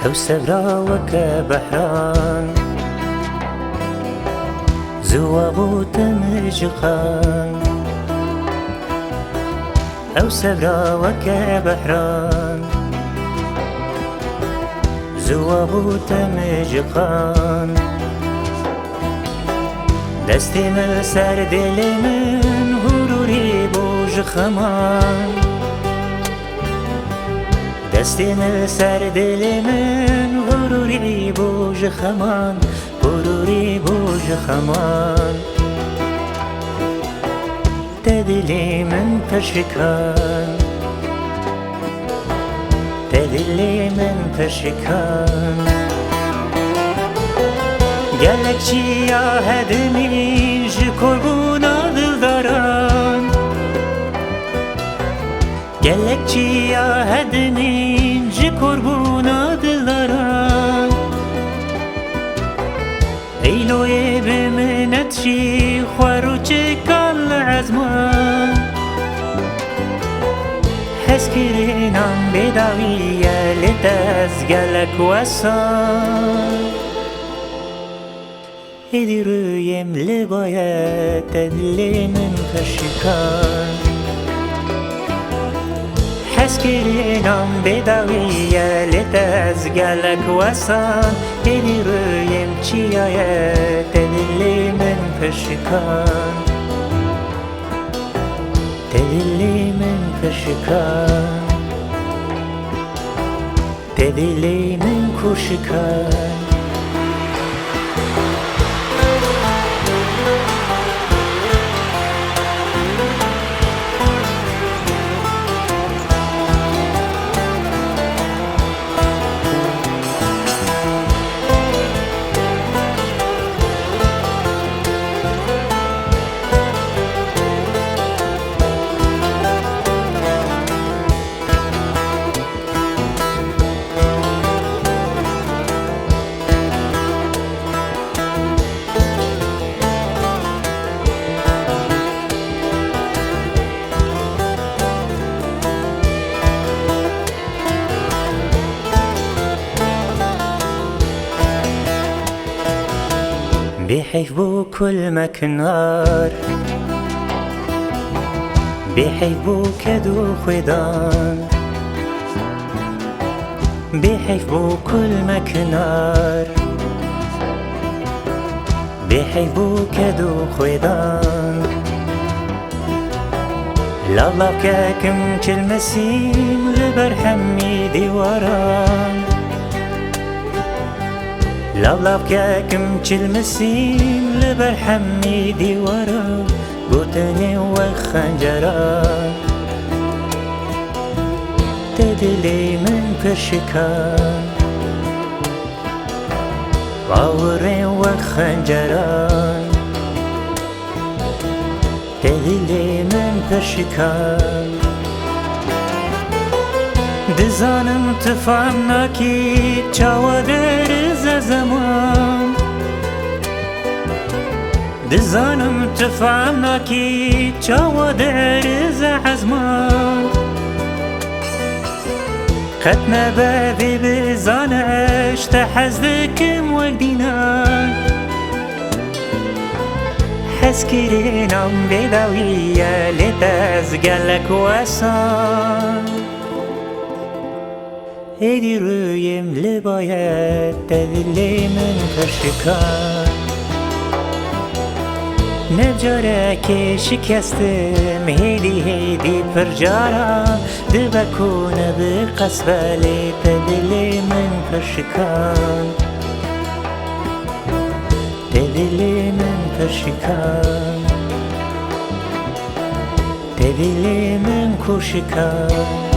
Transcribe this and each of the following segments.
ئەو سەراوەکە بەحران زووە بووتە مژقان ئەو سەراوەکە بەحران زووە بووتە مژقان دەستی من سەر دێلێ من هوروری بۆ ژخەمان دەستی من سەر دێلێ من غوروری بۆ ژخەمان غوروری بۆ ژخەمان تە دلێ من پەشکان تە دلێ من پەشکان گەلێک چیا هەدمین ji کۆبوونا دڵداران گەلێک چیا هەدمین ji کۆبوونا دڵداران ئەیلۆیێ بمنەتشی خوارۆچێکان لە عەزمان حەزکردنان بێداویە لێ دەست گەلێک وەسان ئیدی ڕوویێم لێ بایەتە دلێ من پەشکان حەزکردنان بێداویە لێ دەست گەلێک وەسان ئیدی ڕوویێم چیایەتە دلێ من پەشکان تە دلێ من پەشکان تە دلێ من کوشکان بحيف بو كل مكنار بحيف بو كدو خدان بحيف بو كل مكنار بحيف بو كدو خدان لالا كاكم كالمسيم لبرحمي ديواران لابلابکەکم چلمسیم لەبەر هەممی دیوارە گوتنێ وە خەنجەران تە دلێ من پەشکان باوەڕێ وە خەنجەران تە دلێ من پەشکان دزانم تفام ناکی چاوە دەرزە زەمان دزانم تفام ناکی چاوە دەرزە عەزمان قەت نەبەبێ بزانە شتە حەز دەکەم وەک دینان حەزکردنام بێداویە لێ دەست گەلێک وەسان ئیدی ڕوویێم لێ بایەتە دلێ من پەشکان نەجارێکێ شکەستم هێدی پڕجاران دبەکوونە بقەسبە لێتە دلێ من پەشکان Tedilimin perşikan Tedilimin kuşikan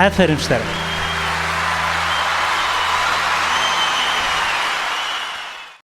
Aferin işte.